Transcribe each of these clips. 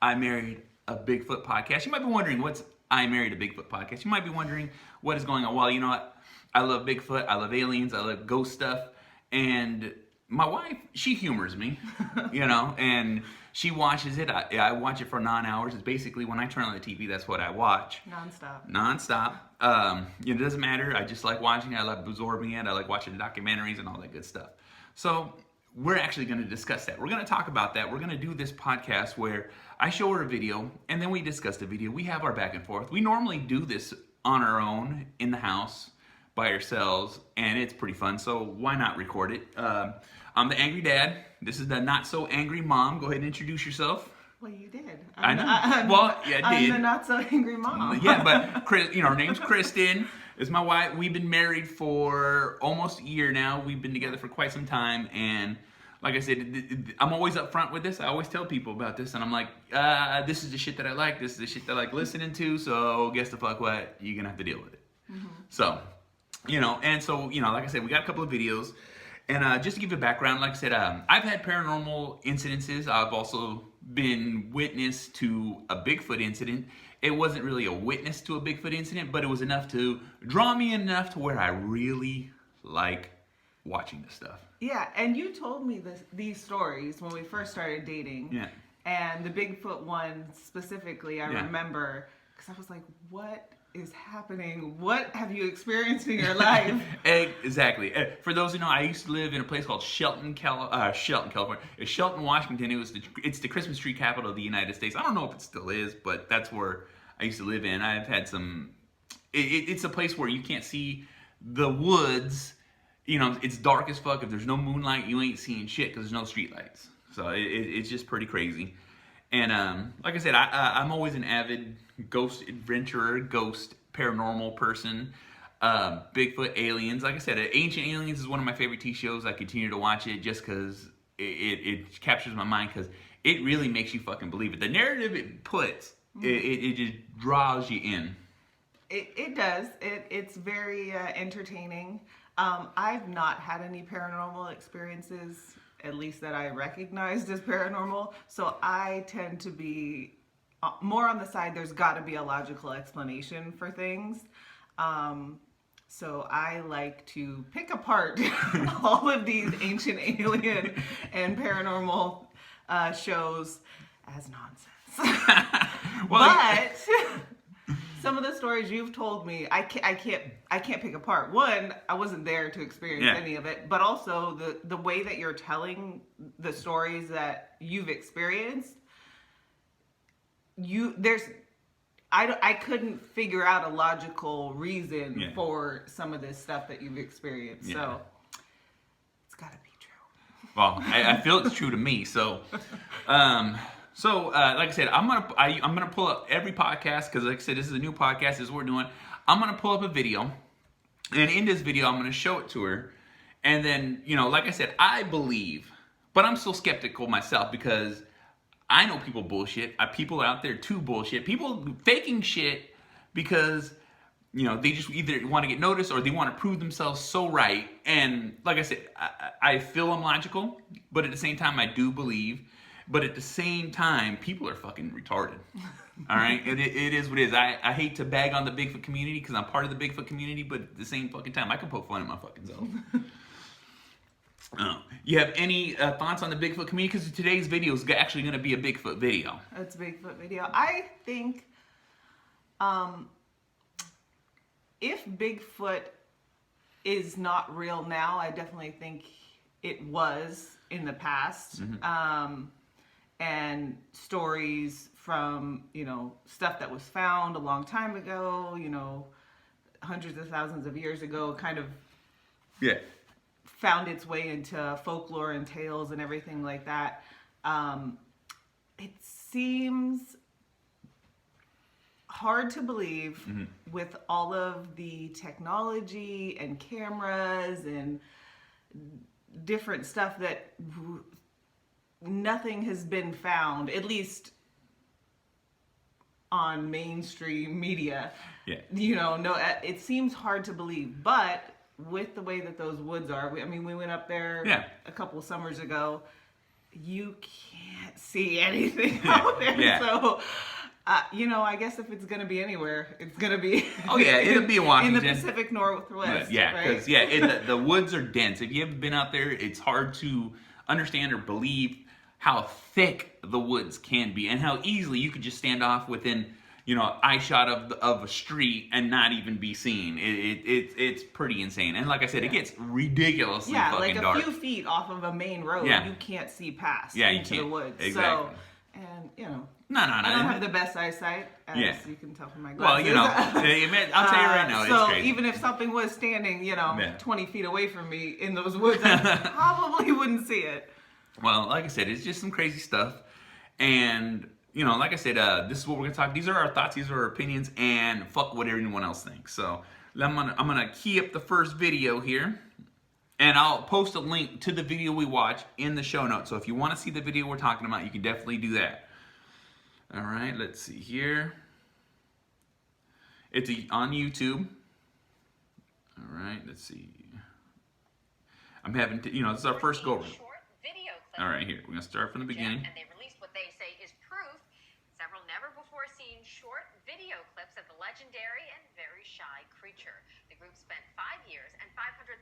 I Married a Bigfoot podcast. You might be wondering what's I Married a Bigfoot podcast. You might be wondering what is going on. Well, you know what? I love Bigfoot. I love aliens. I love ghost stuff. And my wife, she humors me, and she watches it. I watch it for 9 hours. It's basically when I turn on the TV, that's what I watch. Non-stop. It doesn't matter. I just like watching it. I like absorbing it. I like watching the documentaries and all that good stuff. So we're actually going to discuss that. We're going to talk about that. We're going to do this podcast where I show her a video and then we discuss the video. We have our back and forth. We normally do this on our own in the house by ourselves, and it's pretty fun. So why not record it? I'm the angry dad. This is the not so angry mom. Go ahead and introduce yourself. Well, you did. I know. I did. I'm the not so angry mom. Yeah, but her name's Kristen. It's my wife. We've been married for almost a year now. We've been together for quite some time, and like I said, I'm always upfront with this. I always tell people about this, and I'm like, this is the shit that I like. This is the shit that I like listening to. So guess the fuck what? You're gonna have to deal with it. Mm-hmm. So, like I said, we got a couple of videos. And just to give you a background, like I said, I've had paranormal incidences. I've also been witness to a Bigfoot incident. It wasn't really a witness to a Bigfoot incident, but it was enough to draw me enough to where I really like watching this stuff. Yeah, and you told me these stories when we first started dating. Yeah. And the Bigfoot one specifically, I remember, because I was like, what is happening? What have you experienced in your life? Exactly. For those who know, I used to live in a place called Shelton, California. It's Shelton, Washington. It's the Christmas tree capital of the United States. I don't know if it still is, but that's where I used to live in. I've had some. It's a place where you can't see the woods. It's dark as fuck. If there's no moonlight, you ain't seeing shit because there's no street lights. So it's just pretty crazy. And like I said, I'm always an avid ghost adventurer, ghost paranormal person. Bigfoot, aliens. Like I said, Ancient Aliens is one of my favorite TV shows. I continue to watch it just because it captures my mind because it really makes you fucking believe it. The narrative it puts, it just draws you in. It does. It's very entertaining. I've not had any paranormal experiences, at least that I recognized as paranormal. So I tend to be more on the side, there's got to be a logical explanation for things. So I like to pick apart all of these ancient alien and paranormal shows as nonsense. But some of the stories you've told me, I can't pick apart. One, I wasn't there to experience any of it, but also the way that you're telling the stories that you've experienced, I couldn't figure out a logical reason for some of this stuff that you've experienced. Yeah. So it's got to be true. Well, I feel it's true to me. So. Like I said, I'm gonna pull up every podcast because, like I said, this is a new podcast. This is what we're doing. I'm gonna pull up a video, and in this video, I'm gonna show it to her, and then like I said, I believe, but I'm still skeptical myself because I know people bullshit. People out there too bullshit. People faking shit because they just either want to get noticed or they want to prove themselves so right. And like I said, I feel I'm logical, but at the same time, I do believe. But at the same time, people are fucking retarded. All right? It is what it is. I hate to bag on the Bigfoot community because I'm part of the Bigfoot community, but at the same fucking time, I can poke fun at my fucking self. You have any thoughts on the Bigfoot community? Because today's video is actually going to be a Bigfoot video. It's a Bigfoot video. I think if Bigfoot is not real now, I definitely think it was in the past. Mm-hmm. And stories from, stuff that was found a long time ago, hundreds of thousands of years ago, kind of found its way into folklore and tales and everything like that. It seems hard to believe with all of the technology and cameras and different stuff that nothing has been found, at least on mainstream media. Yeah. No, it seems hard to believe, but with the way that those woods are, we went up there a couple of summers ago. you can't see anything out there. Yeah. So, I guess if it's going to be anywhere, it's going to be... Oh, yeah, it'll be in Washington. In the Pacific Northwest, Yeah, right? because, the woods are dense. If you haven't been out there, it's hard to understand or believe how thick the woods can be and how easily you could just stand off within, eye shot of a street and not even be seen. It's pretty insane. And like I said, it gets ridiculously fucking dark. Few feet off of a main road, you can't see past into the woods. Exactly. So, and No. I don't have the best eyesight, as you can tell from my Well, glasses. I'll tell you right now, so it's crazy. even if something was standing, 20 feet away from me in those woods, I probably wouldn't see it. Well, like I said, it's just some crazy stuff. And, like I said, this is what we're going to talk. These are our thoughts, these are our opinions, and fuck what anyone else thinks. So I'm gonna key up the first video here. And I'll post a link to the video we watch in the show notes. So if you want to see the video we're talking about, you can definitely do that. All right, let's see here. It's on YouTube. All right, let's see. I'm having to, this is our first go. All right, here, we're going to start from the beginning. And they released what they say is proof. Several never-before-seen short video clips of the legendary and very shy creature. The group spent 5 years and $500,000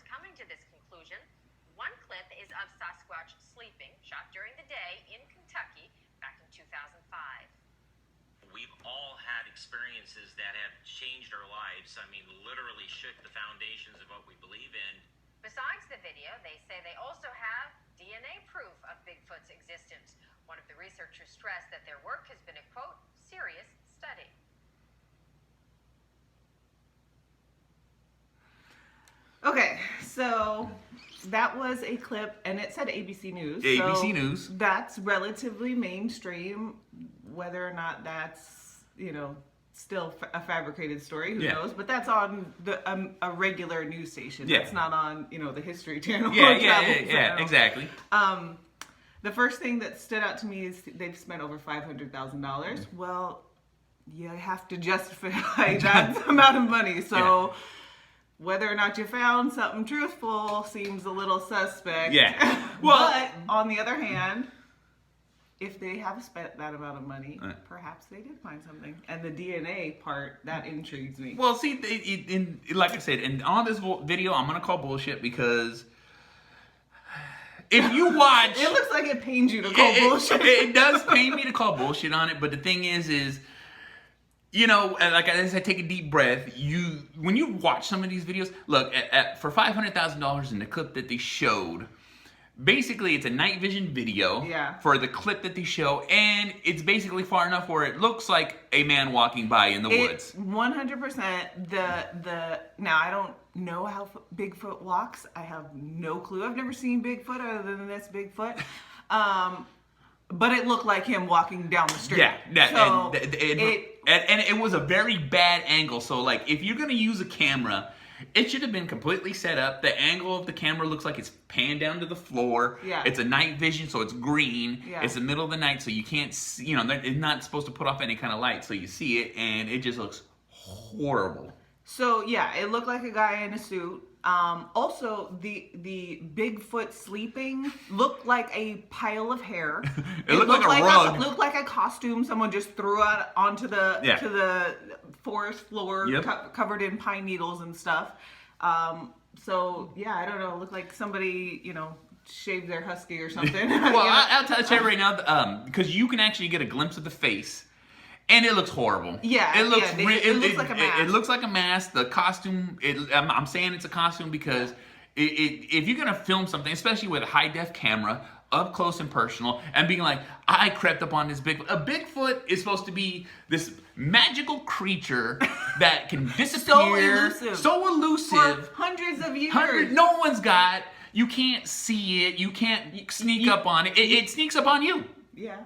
coming to this conclusion. One clip is of Sasquatch sleeping, shot during the day in Kentucky back in 2005. We've all had experiences that have changed our lives. I mean, literally shook the foundations of what we believe in. Besides the video, they say they also have DNA proof of Bigfoot's existence. One of the researchers stressed that their work has been a, quote, serious study. Okay, so that was a clip, and it said ABC News. ABC News. That's relatively mainstream. Whether or not that's, still a fabricated story, who knows? But that's on a regular news station. Yeah. That's not on, the History Channel. Yeah, exactly. The first thing that stood out to me is they've spent over $500,000. Well, you have to justify that amount of money. So whether or not you found something truthful seems a little suspect. Yeah. Well, but on the other hand, if they have spent that amount of money, perhaps they did find something. And the DNA part, that intrigues me. Well, see, like I said, and on this video, I'm going to call bullshit because if you watch... It looks like it pains you to call bullshit. It does pain me to call bullshit on it, but the thing is, like I said, take a deep breath. When you watch some of these videos, look, for $500,000 in the clip that they showed, basically it's a night vision video for the clip that they show, and it's basically far enough where it looks like a man walking by in the woods. 100%. Now, I don't know how Bigfoot walks. I have no clue. I've never seen Bigfoot other than this Bigfoot. But it looked like him walking down the street. Yeah, and it was a very bad angle. So, like, if you're going to use a camera, it should have been completely set up. The angle of the camera looks like it's panned down to the floor. Yeah. It's a night vision, so it's green. Yeah. It's the middle of the night, so you can't see, it's not supposed to put off any kind of light, so you see it, and it just looks horrible. So, yeah, it looked like a guy in a suit. Also, the Bigfoot sleeping looked like a pile of hair. It looked like a rug. It looked like a costume someone just threw out onto to the forest floor, covered in pine needles and stuff. So yeah, I don't know. It looked like somebody, shaved their husky or something. Well, I'll tell you right now, because you can actually get a glimpse of the face. And it looks horrible. Yeah, it looks like a mask. It looks like a mask. The costume. I'm saying it's a costume because if you're gonna film something, especially with a high def camera, up close and personal, and being like, I crept up on this Bigfoot. A Bigfoot is supposed to be this magical creature that can disappear, so elusive, for hundreds of years. No one's got. You can't see it. You can't sneak up on it. It sneaks up on you. Yeah.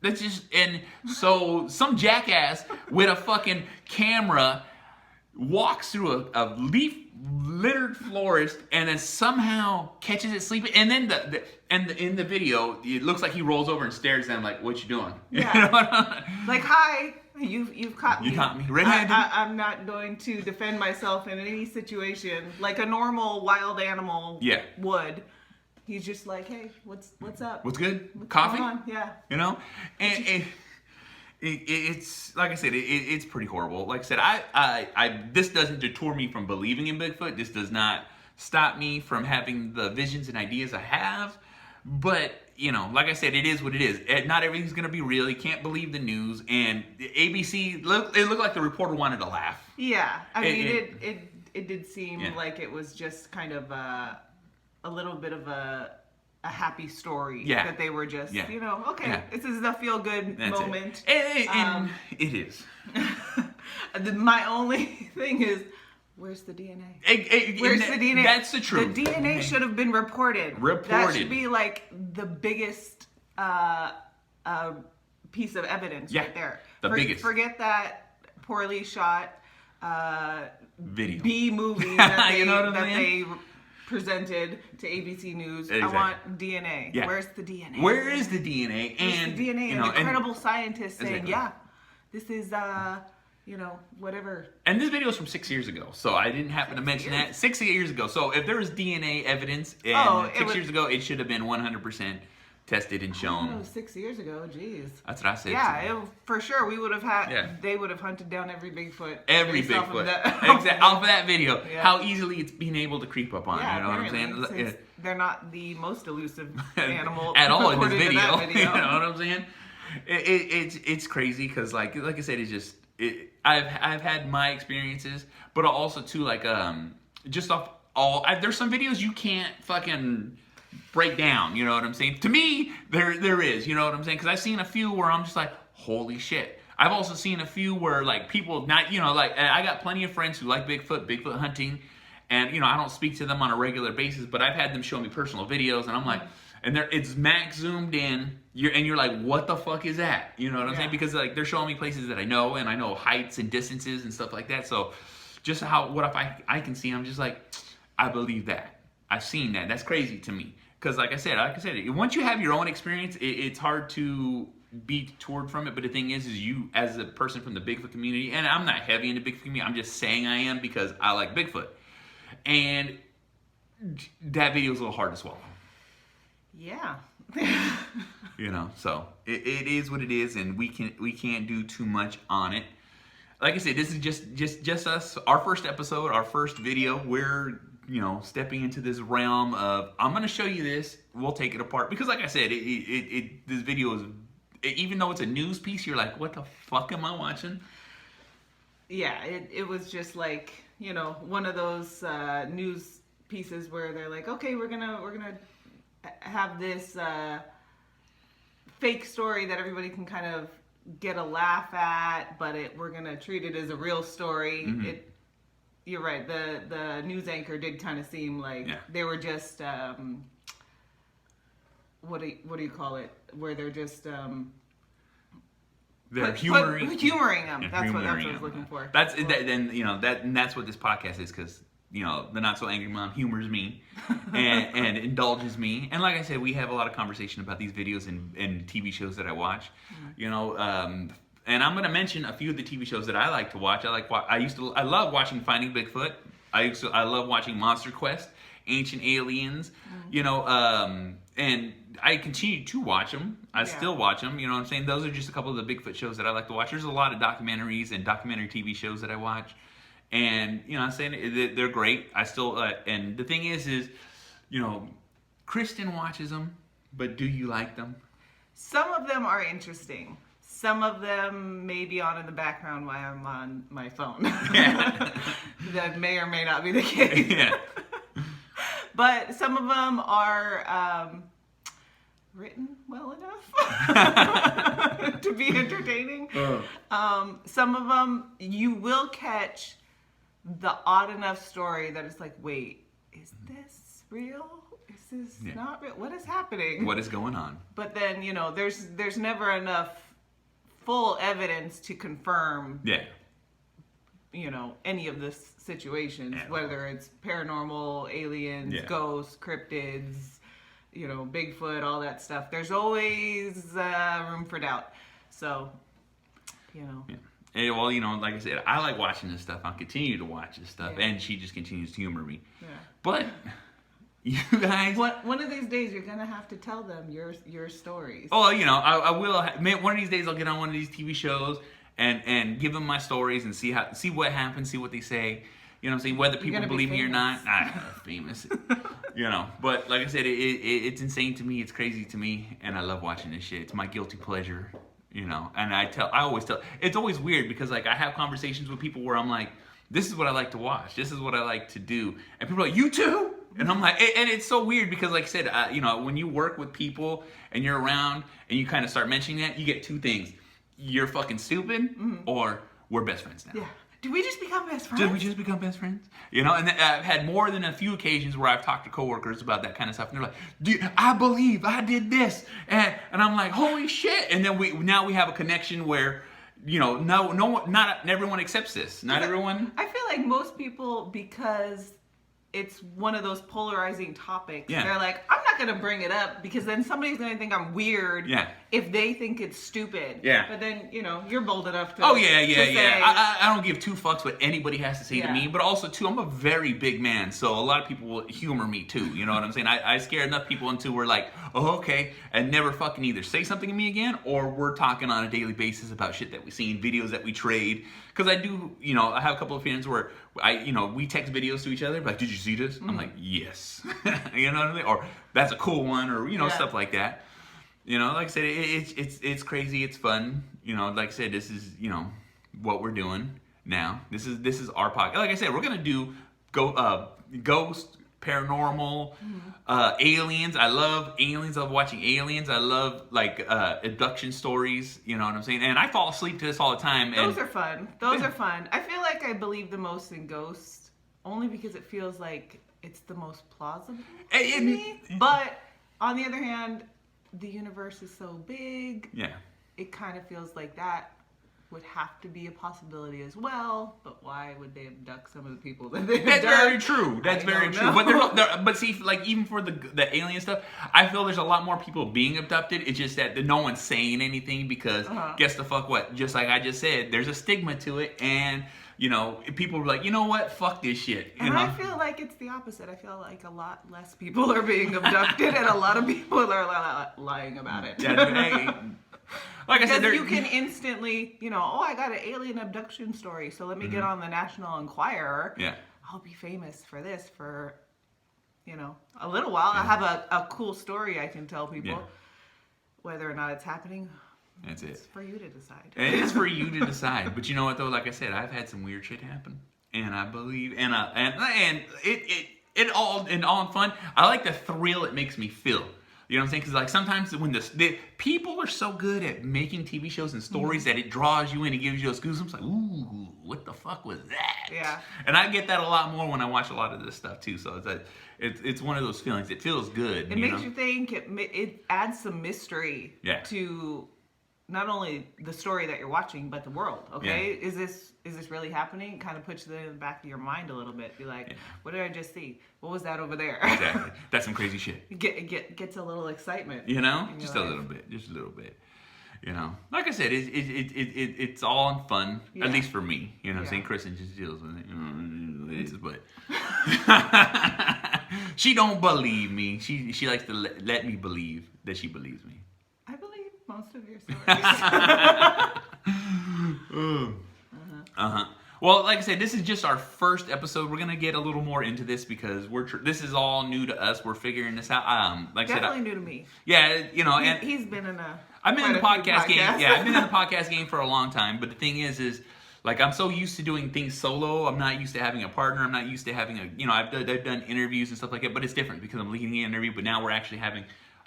That's just, and so some jackass with a fucking camera walks through a leaf littered forest and then somehow catches it sleeping. And then in the video, it looks like he rolls over and stares at him like, "What you doing?" Yeah. Like, hi, you've caught me. You caught me red-handed. I'm not going to defend myself in any situation like a normal wild animal would. He's just like, hey, what's up? What's good? What's Coffee? going on? Yeah. You know? And it's like I said, it's pretty horrible. Like I said, I this doesn't deter me from believing in Bigfoot. This does not stop me from having the visions and ideas I have. But, you know, like I said, it is what it is. Not everything's going to be real. You can't believe the news. And ABC, it looked like the reporter wanted to laugh. Yeah. I mean, it did seem Yeah. like it was just kind of a little bit of a happy story. Yeah. That they were just, Yeah. you know, okay, Yeah. this is a feel-good That's moment. And it is. My only thing is, where's the DNA? Where's the DNA? That's the truth. The DNA should have been reported. Reported. That should be like the biggest piece of evidence right there. The biggest. Forget that poorly shot Video. B movie that they, You know what that I they presented to ABC News. Exactly. I want DNA. Yeah. Where's the DNA? Where is the DNA? Where's And the DNA? you know, An incredible scientist saying, Exactly. yeah, this is you know, whatever. And this video is from 6 years ago, so I didn't happen to mention that. 6 years ago. So if there was DNA evidence and 6 years ago, it should have been 100% tested and shown. 6 years ago, jeez. That's what I said. Yeah, for sure. We would have had. Yeah. They would have hunted down every Bigfoot. Every based off of Bigfoot. that- Off of that video. Yeah. How easily it's being able to creep up on. Yeah, You know what I'm apparently, saying? since they're not the most elusive animal At all in this reported video. that You know what I'm saying? It's crazy because like I said, it's just I've had my experiences, but also too like just off all there's some videos you can't fucking break down. You know what I'm saying? To me, there is. You know what I'm saying? Because I've seen a few where I'm just like, holy shit. I've also seen a few where like people not like I got plenty of friends who like Bigfoot hunting, and you know I don't speak to them on a regular basis, but I've had them show me personal videos, and I'm like, and it's max zoomed in, you're like, what the fuck is that? You know what I'm saying? Because like they're showing me places that I know, and I know heights and distances and stuff like that. So just what if I can see? I'm just like, I believe that. I've seen that. That's crazy to me. Because like I said, once you have your own experience, it's hard to be toured from it. But the thing is you, as a person from the Bigfoot community, and I'm not heavy into Bigfoot community, I'm just saying I am because I like Bigfoot. And that video is a little hard to swallow. Yeah. You know, so it is what it is, and we can't do too much on it. Like I said, this is just us, our first episode, our first video. We're stepping into this realm of I'm going to show you this. We'll take it apart because, like I said, this video is, even though it's a news piece, you're like, what the fuck am I watching? Yeah, it was just like one of those news pieces where they're like, okay, we're gonna have this fake story that everybody can kind of get a laugh at, but we're gonna treat it as a real story. Mm-hmm. You're right. The news anchor did kind of seem like they were just what do you call it? Where they're just they're humoring them. That's what I was looking for. That's what this podcast is, because the Not So Angry Mom humors me and indulges me. And like I said, we have a lot of conversation about these videos and TV shows that I watch. Mm-hmm. And I'm going to mention a few of the TV shows that I like to watch. I love watching Finding Bigfoot. I love watching Monster Quest, Ancient Aliens. Mm-hmm. And I continue to watch them. I still watch them. You know what I'm saying? Those are just a couple of the Bigfoot shows that I like to watch. There's a lot of documentaries and documentary TV shows that I watch. And, I'm saying they're great. I still, and the thing is, Kristen watches them, but do you like them? Some of them are interesting. Some of them may be on in the background while I'm on my phone. That may or may not be the case. Yeah. But some of them are written well enough to be entertaining. Some of them you will catch the odd enough story that it's like, wait, is this real? Is this not real? What is happening? What is going on? But then, there's never enough full evidence to confirm any of the situations, whether it's paranormal, aliens, ghosts, cryptids, Bigfoot, all that stuff. There's always room for doubt. So, Hey, well, like I said, I like watching this stuff. I'll continue to watch this stuff, and she just continues to humor me. Yeah. But You guys. One of these days, you're gonna have to tell them your stories. Oh, you know, I will. Man, one of these days, I'll get on one of these TV shows and give them my stories and see what happens, see what they say. You know what I'm saying? Whether people believe me or not, I'm famous. You know, but like I said, it's insane to me. It's crazy to me, and I love watching this shit. It's my guilty pleasure. You know, and I always tell. It's always weird because like I have conversations with people where I'm like, this is what I like to watch. This is what I like to do, and people are like, you too? And I'm like, and it's so weird because like I said, you know, when you work with people and you're around and you kind of start mentioning that, you get two things: you're fucking stupid, or we're best friends now. Yeah. Did we just become best friends? Did we just become best friends? You know, and I've had more than a few occasions where I've talked to coworkers about that kind of stuff, and they're like, "Dude, I believe I did this," and I'm like, "Holy shit!" And then we have a connection where, you know, not everyone accepts this. Not everyone. I feel like most people, because it's one of those polarizing topics. Yeah. They're like, I'm not gonna bring it up because then somebody's gonna think I'm weird. Yeah. If they think it's stupid. Yeah. But then, you know, you're bold enough to. Oh yeah. to say, I don't give two fucks what anybody has to say to Yeah. me, but also too, I'm a very big man, so a lot of people will humor me too. You know what I'm saying? I scare enough people into where like, oh okay, and never fucking either say something to me again, or we're talking on a daily basis about shit that we've seen, videos that we trade. Because I do, you know, I have a couple of friends where we text videos to each other, like, did you see this? I'm like, yes. You know what I mean? Or that's a cool one, or stuff like that. You know, like I said, it's crazy, it's fun. You know, like I said, this is, you know, what we're doing now. This is our podcast. Like I said, we're gonna do ghost, paranormal, aliens. I love aliens. I love watching aliens. I love like abduction stories. You know what I'm saying? And I fall asleep to this all the time. Those are fun. Those are fun. I feel like I believe the most in ghosts only because it feels like it's the most plausible to me. But on the other hand, the universe is so big. Yeah. It kind of feels like that would have to be a possibility as well. But why would they abduct some of the people that they That's very true. That's very true. Know. But see, like even for the alien stuff, I feel there's a lot more people being abducted. It's just that no one's saying anything because guess the fuck what? Just like I just said, there's a stigma to it, and you know, people are like, you know what? Fuck this shit. You and know? I feel like it's the opposite. I feel like a lot less people are being abducted, and a lot of people are lying about it. Like I said, because you can instantly, you know, I got an alien abduction story, so let me get on the National Enquirer. Yeah. I'll be famous for this for, you know, a little while. I have a cool story I can tell people. Yeah. Whether or not it's happening, that's it's for you to decide. It is for you to decide. But you know what though? Like I said, I've had some weird shit happen, and I believe, and it all in fun. I like the thrill it makes me feel. You know what I'm saying? Because like sometimes when the people are so good at making TV shows and stories that it draws you in, it gives you those goosebumps. Like, ooh, what the fuck was that? Yeah. And I get that a lot more when I watch a lot of this stuff too. So it's one of those feelings. It feels good. It makes you think. It adds some mystery to not only the story that you're watching, but the world. Okay, is this really happening? It kind of puts it in the back of your mind a little bit. Be like, what did I just see? What was that over there? Exactly. That's some crazy shit. Gets a little excitement. You know, just a little bit. You know, like I said, it's all in fun. At least for me. You know, what I'm saying Kristen just deals with it. You know, it is, but she don't believe me. She likes to let me believe that she believes me. I believe most of your stories. Well, like I said, this is just our first episode. We're gonna get a little more into this because this is all new to us. We're figuring this out. Like Definitely I said, new to me. Yeah, you know, and he's been in I've been in the podcast game. Yeah, I've been in the podcast game for a long time. But the thing is like I'm so used to doing things solo. I'm not used to having a partner. I'm not used to having I've done interviews and stuff like that. But it's different because I'm leading an interview. But now we're actually having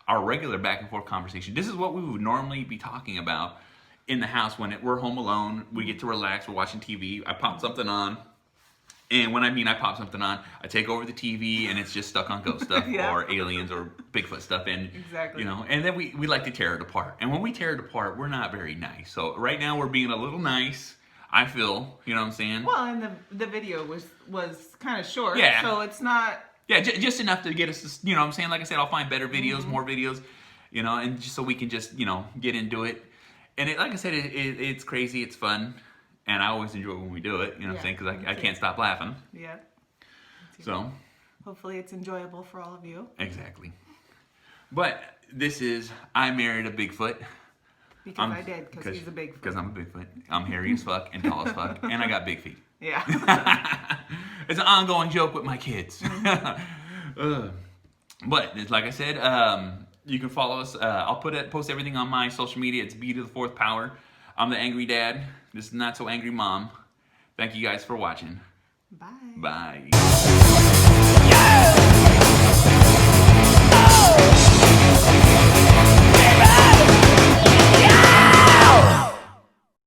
our regular back and forth conversation. This is what we would normally be talking about in the house when we're home alone. We get to relax. We're watching TV. I pop something on. And when I pop something on, I take over the TV and it's just stuck on ghost stuff or aliens or Bigfoot stuff. And, exactly. You know, and then we like to tear it apart. And when we tear it apart, we're not very nice. So right now we're being a little nice, I feel. You know what I'm saying? Well, and the video was kind of short. Yeah. So it's not... Yeah, just enough to get us to, you know what I'm saying? Like I said, I'll find better videos, more videos, you know, and just so we can just, you know, get into it. And like I said, it's crazy, it's fun, and I always enjoy when we do it, you know what I'm saying? Because I can't stop laughing. Yeah. So, Hopefully it's enjoyable for all of you. Exactly. But this is I Married a Bigfoot. Because I did, because he's a Bigfoot. Because I'm a Bigfoot. I'm hairy as fuck and tall as fuck, and I got big feet. Yeah. It's an ongoing joke with my kids. But it's like I said, you can follow us. I'll post everything on my social media. It's B to the 4th power. I'm the angry dad. This is Not So Angry Mom. Thank you guys for watching. Bye. Bye.